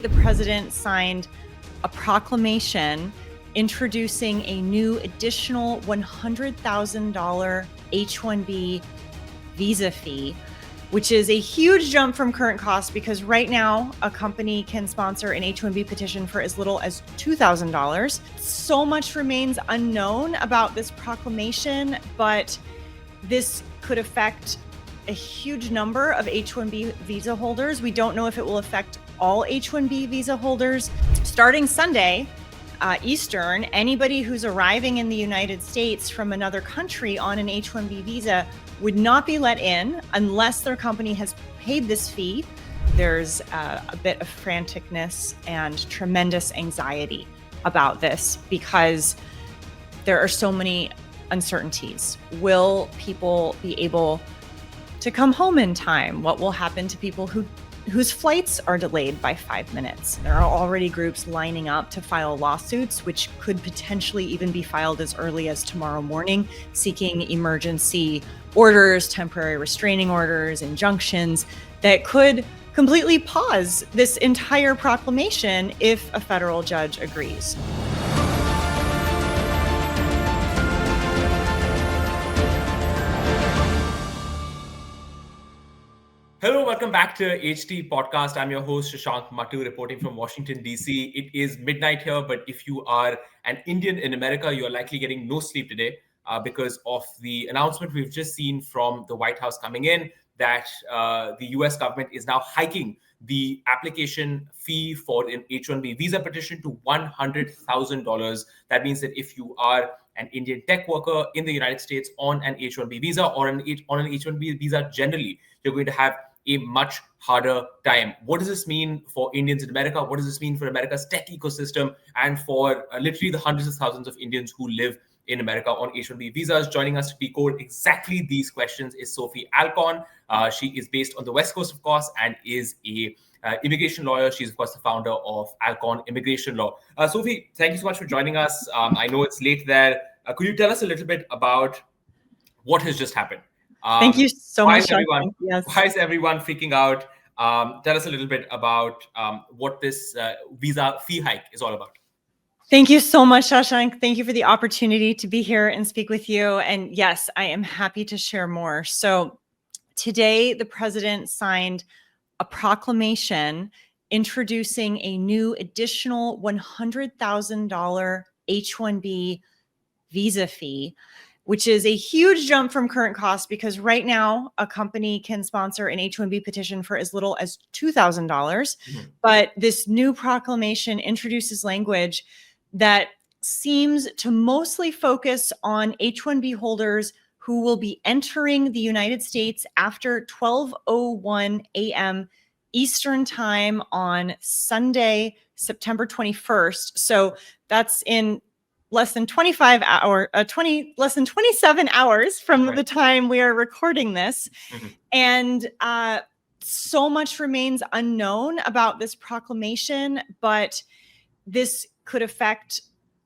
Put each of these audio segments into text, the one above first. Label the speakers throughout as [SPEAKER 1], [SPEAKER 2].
[SPEAKER 1] The president signed a proclamation introducing a new additional $100,000 H-1B visa fee, which is a huge jump from current costs because right now a company can sponsor an H-1B petition for as little as $2,000. So much remains unknown about this proclamation, but this could affect a huge number of H-1B visa holders. We don't know if it will affect all H-1B visa holders. Starting Sunday, Eastern, anybody who's arriving in the United States from another country on an H-1B visa would not be let in unless their company has paid this fee. There's a bit of franticness and tremendous anxiety about this because there are so many uncertainties. Will people be able to come home in time? What will happen to people whose flights are delayed by 5 minutes? There are already groups lining up to file lawsuits, which could potentially even be filed as early as tomorrow morning, seeking emergency orders, temporary restraining orders, injunctions that could completely pause this entire proclamation if a federal judge agrees.
[SPEAKER 2] Hello, welcome back to HT Podcast. I'm your host, Shashank Matu, reporting from Washington, D.C. It is midnight here, but if you are an Indian in America, you're likely getting no sleep today because of the announcement we've just seen from the White House coming in that the U.S. government is now hiking the application fee for an H-1B visa petition to $100,000. That means that if you are an Indian tech worker in the United States on an H-1B visa or on an H-1B visa generally, you're going to have a much harder time. What does this mean for Indians in America? What does this mean for America's tech ecosystem and for literally the hundreds of thousands of Indians who live in America on H-1B visas? Joining us to decode exactly these questions is Sophie Alcorn. She is based on the West Coast, of course, and is a immigration lawyer. She's, of course, the founder of Alcorn Immigration Law. Sophie, thank you so much for joining us. I know it's late there. Could you tell us a little bit about what has just happened?
[SPEAKER 1] Thank you so much.
[SPEAKER 2] Why is everyone freaking out? Tell us a little bit about what this visa fee hike is all about.
[SPEAKER 1] Thank you so much, Shashank. Thank you for the opportunity to be here and speak with you. And yes, I am happy to share more. So today, the president signed a proclamation introducing a new additional $100,000 H-1B visa fee, which is a huge jump from current costs because right now a company can sponsor an H-1B petition for as little as $2,000. Mm-hmm. But this new proclamation introduces language that seems to mostly focus on H-1B holders who will be entering the United States after 12:01 a.m. Eastern time on Sunday, September 21st. So that's in less than 27 hours from the time we are recording this. Mm-hmm. And so much remains unknown about this proclamation, but this could affect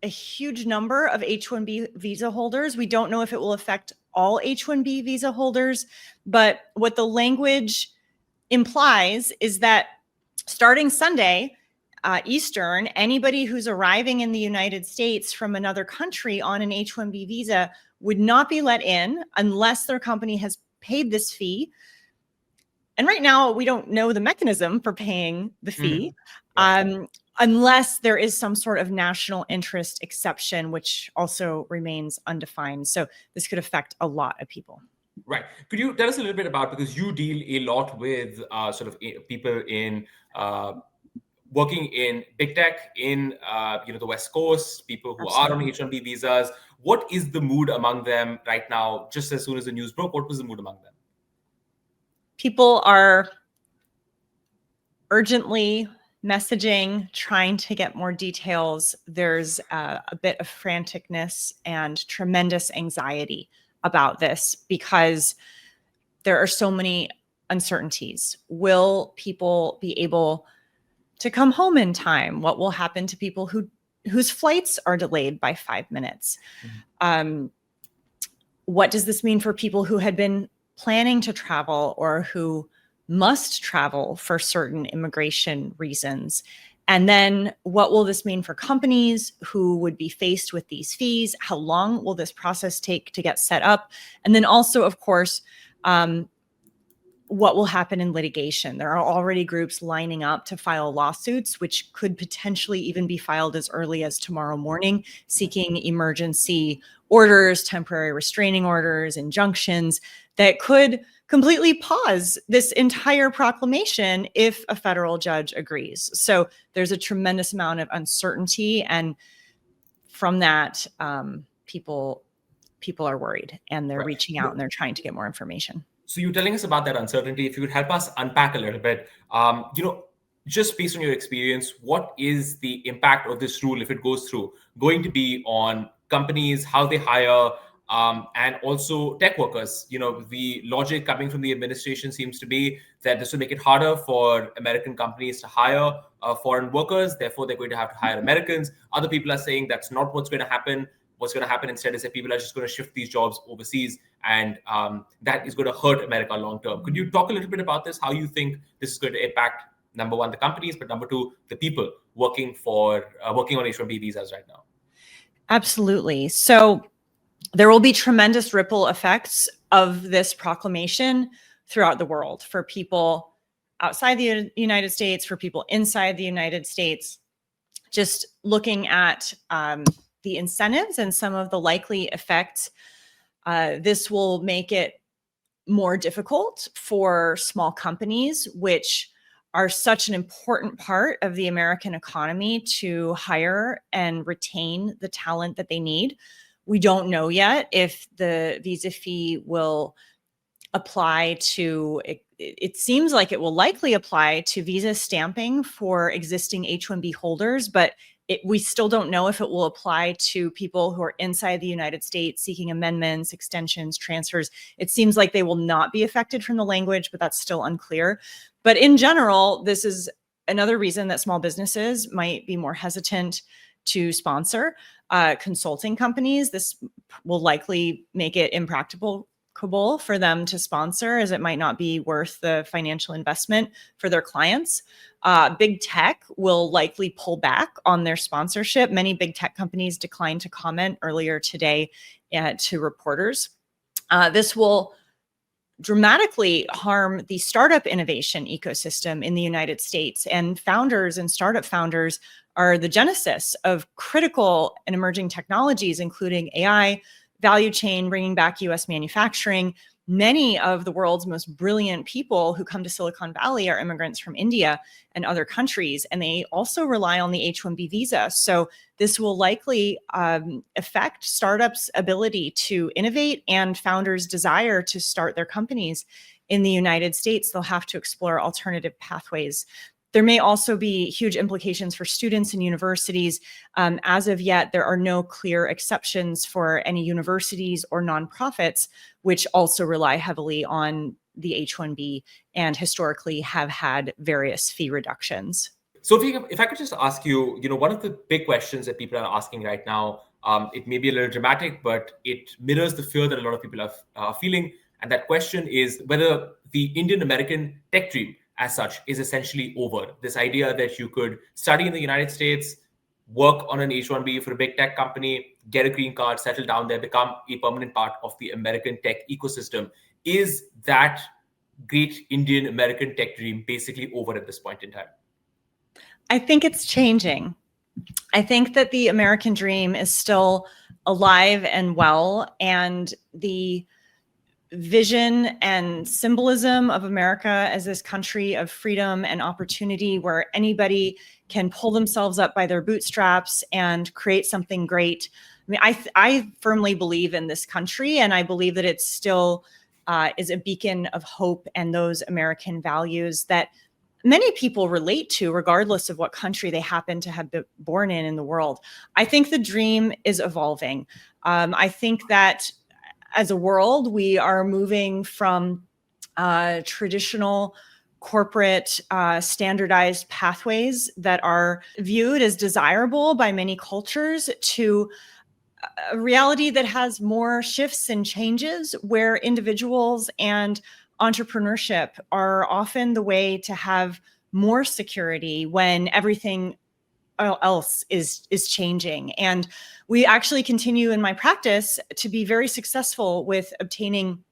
[SPEAKER 1] a huge number of H-1B visa holders. We don't know if it will affect all H-1B visa holders, but what the language implies is that starting Sunday, Eastern, anybody who's arriving in the United States from another country on an H-1B visa would not be let in unless their company has paid this fee. And right now, we don't know the mechanism for paying the fee, unless there is some sort of national interest exception, which also remains undefined. So this could affect a lot of people.
[SPEAKER 2] Right. Could you tell us a little bit about, because you deal a lot with sort of people in working in big tech in the West Coast, people who Absolutely. Are on H-1B visas. What is the mood among them right now? Just as soon as the news broke, what was the mood among them?
[SPEAKER 1] People are urgently messaging, trying to get more details. There's a bit of franticness and tremendous anxiety about this because there are so many uncertainties. Will people be able to come home in time? What will happen to people whose flights are delayed by 5 minutes? Mm-hmm. What does this mean for people who had been planning to travel or who must travel for certain immigration reasons. And then what will this mean for companies who would be faced with these fees? How long will this process take to get set up? And then also, of course, what will happen in litigation? There are already groups lining up to file lawsuits, which could potentially even be filed as early as tomorrow morning, seeking emergency orders, temporary restraining orders, injunctions that could completely pause this entire proclamation if a federal judge agrees. So there's a tremendous amount of uncertainty, and from that, people are worried, and they're reaching out and they're trying to get more information.
[SPEAKER 2] So you're telling us about that uncertainty. If you could help us unpack a little bit, just based on your experience, what is the impact of this rule, if it goes through, going to be on companies, how they hire, and also tech workers? The logic coming from the administration seems to be that this will make it harder for American companies to hire foreign workers. Therefore, they're going to have to hire Americans. Other people are saying that's not what's going to happen. What's going to happen instead is that people are just going to shift these jobs overseas, and that is going to hurt America long term. Could you talk a little bit about this? How you think this is going to impact, number one, the companies, but number two, the people working on H-1B visas right now?
[SPEAKER 1] Absolutely. So there will be tremendous ripple effects of this proclamation throughout the world, for people outside the United States, for people inside the United States. Just looking at the incentives and some of the likely effects, this will make it more difficult for small companies, which are such an important part of the American economy, to hire and retain the talent that they need. We don't know yet if the visa fee will apply to, it seems like it will likely apply to visa stamping for existing H-1B holders, but we still don't know if it will apply to people who are inside the United States seeking amendments, extensions, transfers. It seems like they will not be affected from the language, but that's still unclear. But in general, this is another reason that small businesses might be more hesitant to sponsor consulting companies. This will likely make it impractical for them to sponsor, as it might not be worth the financial investment for their clients. Big tech will likely pull back on their sponsorship. Many big tech companies declined to comment earlier today to reporters. This will dramatically harm the startup innovation ecosystem in the United States. And founders and startup founders are the genesis of critical and emerging technologies, including AI, value chain, bringing back US manufacturing. Many of the world's most brilliant people who come to Silicon Valley are immigrants from India and other countries, and they also rely on the H-1B visa. So this will likely affect startups' ability to innovate and founders' desire to start their companies in the United States. They'll have to explore alternative pathways. There may also be huge implications for students and universities. As of yet, there are no clear exceptions for any universities or nonprofits, which also rely heavily on the H-1B and historically have had various fee reductions.
[SPEAKER 2] So if I could just ask you, one of the big questions that people are asking right now, it may be a little dramatic, but it mirrors the fear that a lot of people are feeling. And that question is whether the Indian American tech dream as such is essentially over. This idea that you could study in the United States, work on an H-1B for a big tech company, get a green card, settle down there, become a permanent part of the American tech ecosystem. Is that great Indian American tech dream basically over at this point in time?
[SPEAKER 1] I think it's changing. I think that the American dream is still alive and well, and the vision and symbolism of America as this country of freedom and opportunity, where anybody can pull themselves up by their bootstraps and create something great. I mean, I firmly believe in this country, and I believe that it still is a beacon of hope and those American values that many people relate to, regardless of what country they happen to have been born in the world. I think the dream is evolving. I think that as a world, we are moving from traditional corporate standardized pathways that are viewed as desirable by many cultures to a reality that has more shifts and changes, where individuals and entrepreneurship are often the way to have more security when everything else is changing. And we actually continue in my practice to be very successful with obtaining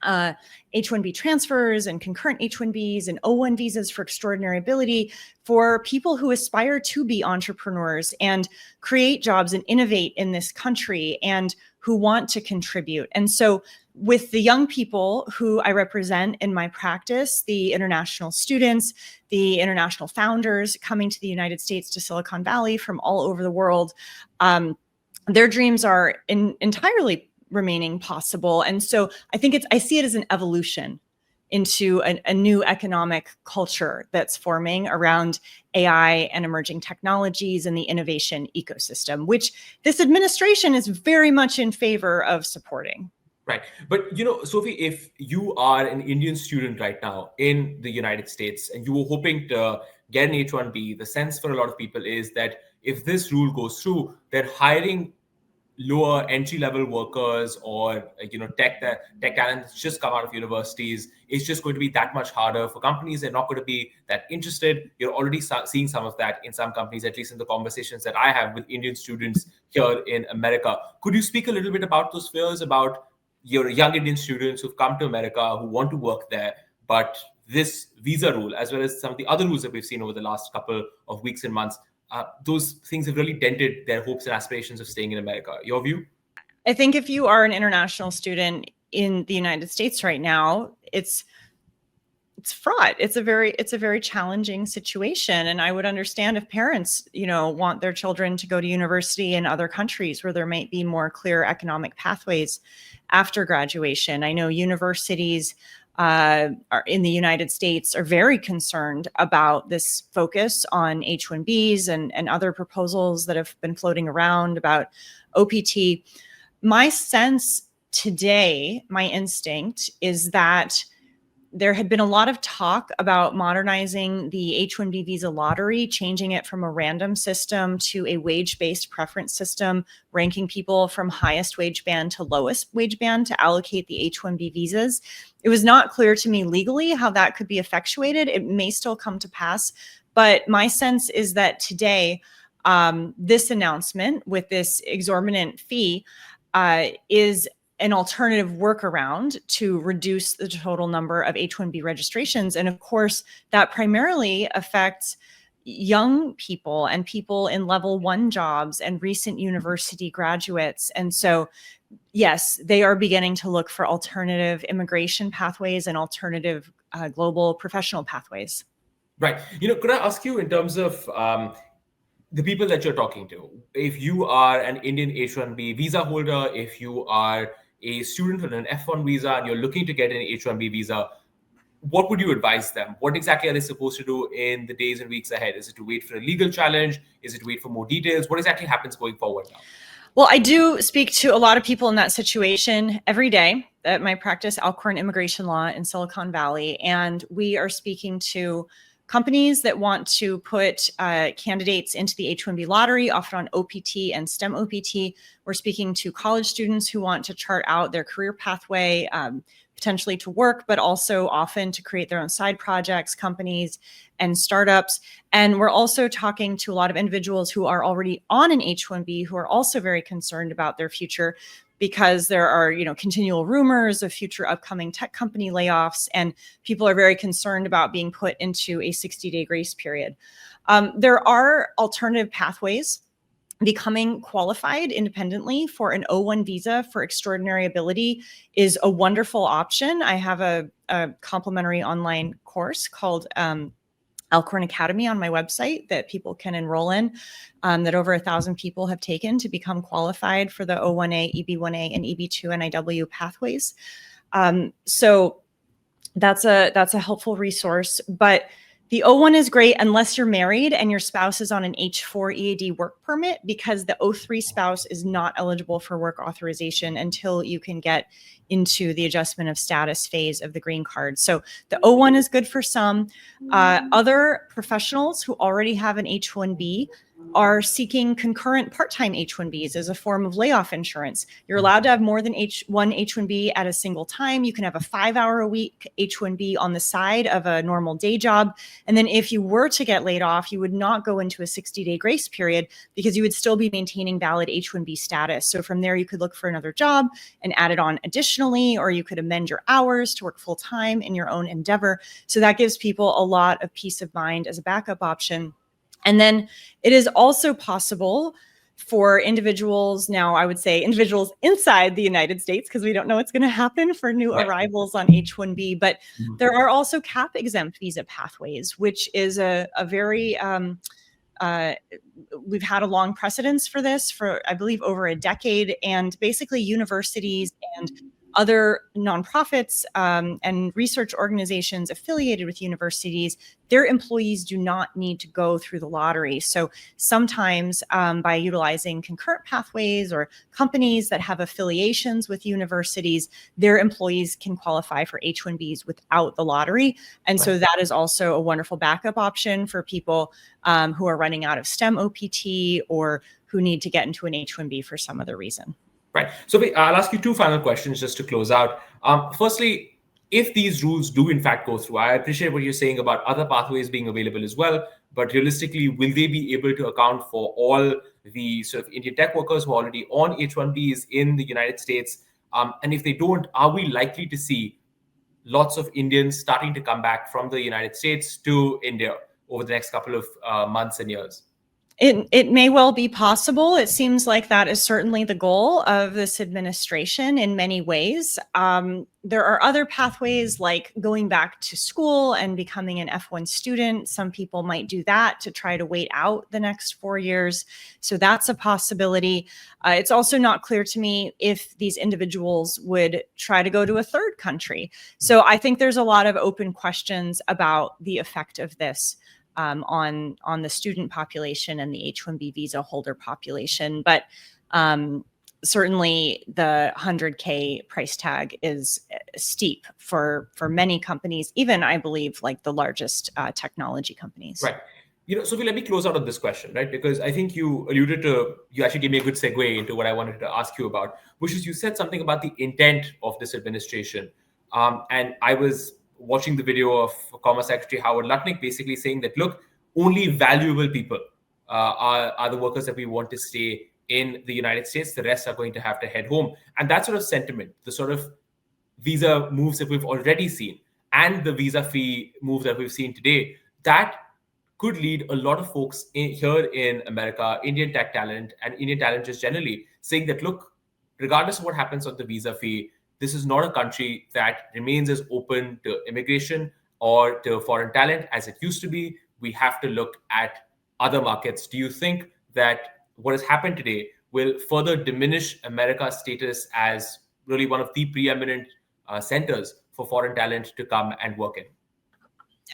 [SPEAKER 1] H-1B transfers and concurrent H-1Bs and O-1 visas for extraordinary ability for people who aspire to be entrepreneurs and create jobs and innovate in this country and who want to contribute. And so with the young people who I represent in my practice, the international students, the international founders coming to the United States, to Silicon Valley from all over the world, their dreams are entirely remaining possible. And so I see it as an evolution into a new economic culture that's forming around AI and emerging technologies and the innovation ecosystem, which this administration is very much in favor of supporting.
[SPEAKER 2] Right. But, Sophie, if you are an Indian student right now in the United States and you were hoping to get an H-1B, the sense for a lot of people is that if this rule goes through, they're hiring lower entry-level workers or tech talent that's just come out of universities. It's just going to be that much harder for companies. They're not going to be that interested. You're already seeing some of that in some companies, at least in the conversations that I have with Indian students here in America. Could you speak a little bit about those fears, about your young Indian students who've come to America who want to work there, but this visa rule, as well as some of the other rules that we've seen over the last couple of weeks and months, those things have really dented their hopes and aspirations of staying in America. Your view?
[SPEAKER 1] I think if you are an international student in the United States right now, it's fraught. It's a very challenging situation. And I would understand if parents, want their children to go to university in other countries where there might be more clear economic pathways after graduation. I know universities are in the United States are very concerned about this focus on H-1Bs and other proposals that have been floating around about OPT. My sense today, my instinct is that there had been a lot of talk about modernizing the H-1B visa lottery, changing it from a random system to a wage-based preference system, ranking people from highest wage band to lowest wage band to allocate the H-1B visas. It was not clear to me legally how that could be effectuated. It may still come to pass, but my sense is that today, this announcement with this exorbitant fee is an alternative workaround to reduce the total number of H-1B registrations. And of course, that primarily affects young people and people in level 1 jobs and recent university graduates. And so, yes, they are beginning to look for alternative immigration pathways and alternative global professional pathways.
[SPEAKER 2] Right. Could I ask you in terms of the people that you're talking to, if you are an Indian H-1B visa holder, if you are a student on an F-1 visa and you're looking to get an H-1B visa, what would you advise them? What exactly are they supposed to do in the days and weeks ahead? Is it to wait for a legal challenge? Is it to wait for more details? What exactly happens going forward now?
[SPEAKER 1] Well, I do speak to a lot of people in that situation every day at my practice, Alcorn Immigration Law in Silicon Valley. And we are speaking to companies that want to put candidates into the H-1B lottery, often on OPT and STEM OPT. We're speaking to college students who want to chart out their career pathway, potentially to work, but also often to create their own side projects, companies, and startups. And we're also talking to a lot of individuals who are already on an H-1B who are also very concerned about their future, because there are, continual rumors of future upcoming tech company layoffs, and people are very concerned about being put into a 60-day grace period. There are alternative pathways. Becoming qualified independently for an O-1 visa for extraordinary ability is a wonderful option. I have a complimentary online course called Alcorn Academy on my website that people can enroll in, that over 1,000 people have taken to become qualified for the O-1A, EB-1A, and EB-2 NIW pathways. So that's a helpful resource. But the O-1 is great unless you're married and your spouse is on an H-4 EAD work permit, because the O-3 spouse is not eligible for work authorization until you can get into the adjustment of status phase of the green card. So the O-1 is good for some. Other professionals who already have an H-1B are seeking concurrent part-time H-1Bs as a form of layoff insurance. You're allowed to have more than one H-1B at a single time. You can have a 5-hour-a-week H-1B on the side of a normal day job. And then if you were to get laid off, you would not go into a 60-day grace period because you would still be maintaining valid H-1B status. So from there, you could look for another job and add it on additionally, or you could amend your hours to work full-time in your own endeavor. So that gives people a lot of peace of mind as a backup option. And then it is also possible for individuals, now I would say individuals inside the United States, because we don't know what's going to happen for new arrivals on H-1B, but there are also cap exempt visa pathways, which is a very, we've had a long precedence for this for, I believe, over a decade. And basically universities and other nonprofits and research organizations affiliated with universities, their employees do not need to go through the lottery. So sometimes by utilizing concurrent pathways or companies that have affiliations with universities, their employees can qualify for H-1Bs without the lottery. And so that is also a wonderful backup option for people who are running out of STEM OPT or who need to get into an H-1B for some other reason.
[SPEAKER 2] Right. So I'll ask you two final questions just to close out. Firstly, if these rules do in fact go through, I appreciate what you're saying about other pathways being available as well, but realistically, will they be able to account for all the sort of Indian tech workers who are already on H-1Bs in the United States? And if they don't, are we likely to see lots of Indians starting to come back from the United States to India over the next couple of months and years?
[SPEAKER 1] It may well be possible. It seems like that is certainly the goal of this administration in many ways. There are other pathways like going back to school and becoming an F1 student. Some people might do that to try to wait out the next 4 years. So that's a possibility. It's also not clear to me if these individuals would try to go to a third country. So I think there's a lot of open questions about the effect of this on the student population and the H-1B visa holder population. But certainly the 100K price tag is steep for many companies, even I believe like the largest technology companies.
[SPEAKER 2] Right. Sophie, let me close out on this question, right? Because I think you actually gave me a good segue into what I wanted to ask you about, which is you said something about the intent of this administration. And I was watching the video of Commerce Secretary Howard Lutnick basically saying that, look, only valuable people are the workers that we want to stay in the United States. The rest are going to have to head home. And that sort of sentiment, the sort of visa moves that we've already seen and the visa fee move that we've seen today, that could lead a lot of folks here in America, Indian tech talent and Indian talent just generally, saying that, look, regardless of what happens on the visa fee, this is not a country that remains as open to immigration or to foreign talent as it used to be. We have to look at other markets. Do you think that what has happened today will further diminish America's status as really one of the preeminent centers for foreign talent to come and work in?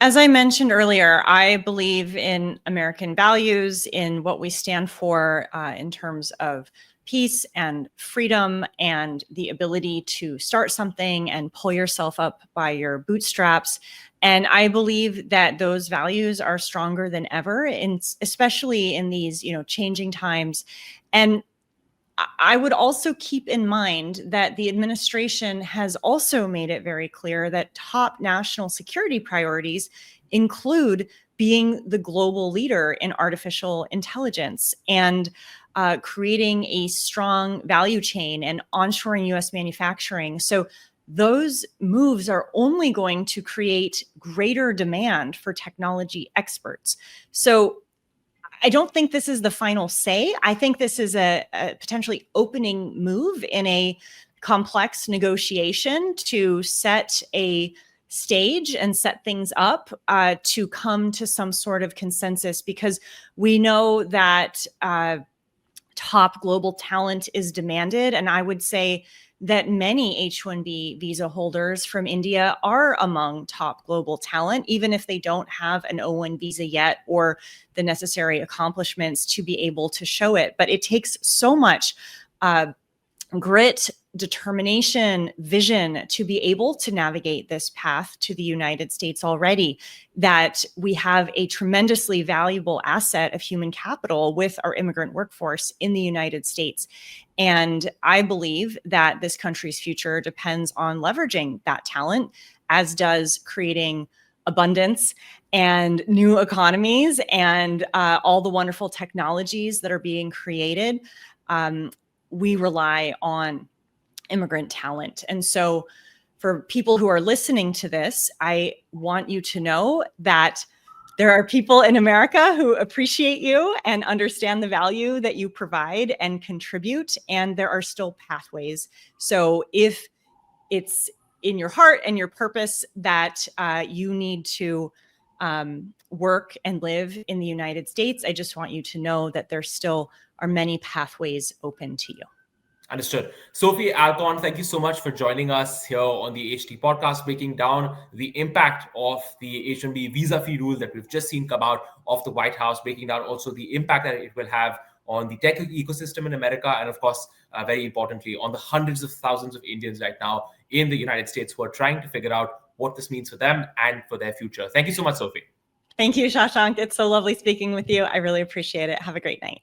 [SPEAKER 1] As I mentioned earlier, I believe in American values, in what we stand for in terms of peace and freedom and the ability to start something and pull yourself up by your bootstraps. And I believe that those values are stronger than ever, especially in these, changing times. And I would also keep in mind that the administration has also made it very clear that top national security priorities include being the global leader in artificial intelligence and creating a strong value chain and onshoring US manufacturing. So those moves are only going to create greater demand for technology experts. So I don't think this is the final say. I think this is a potentially opening move in a complex negotiation to set a stage and set things up to come to some sort of consensus, because we know that top global talent is demanded. And I would say that many H-1B visa holders from India are among top global talent, even if they don't have an O-1 visa yet or the necessary accomplishments to be able to show it. But it takes so much grit determination, vision to be able to navigate this path to the United States already, that we have a tremendously valuable asset of human capital with our immigrant workforce in the United States. And I believe that this country's future depends on leveraging that talent, as does creating abundance and new economies and all the wonderful technologies that are being created. We rely on immigrant talent. And so for people who are listening to this, I want you to know that there are people in America who appreciate you and understand the value that you provide and contribute, and there are still pathways. So if it's in your heart and your purpose that you need to work and live in the United States, I just want you to know that there still are many pathways open to you.
[SPEAKER 2] Understood. Sophie Alcon, thank you so much for joining us here on the HT podcast, breaking down the impact of the H-1B visa-free rule that we've just seen come out of the White House, breaking down also the impact that it will have on the tech ecosystem in America, and of course, very importantly, on the hundreds of thousands of Indians right now in the United States who are trying to figure out what this means for them and for their future. Thank you so much, Sophie.
[SPEAKER 1] Thank you, Shashank. It's so lovely speaking with you. I really appreciate it. Have a great night.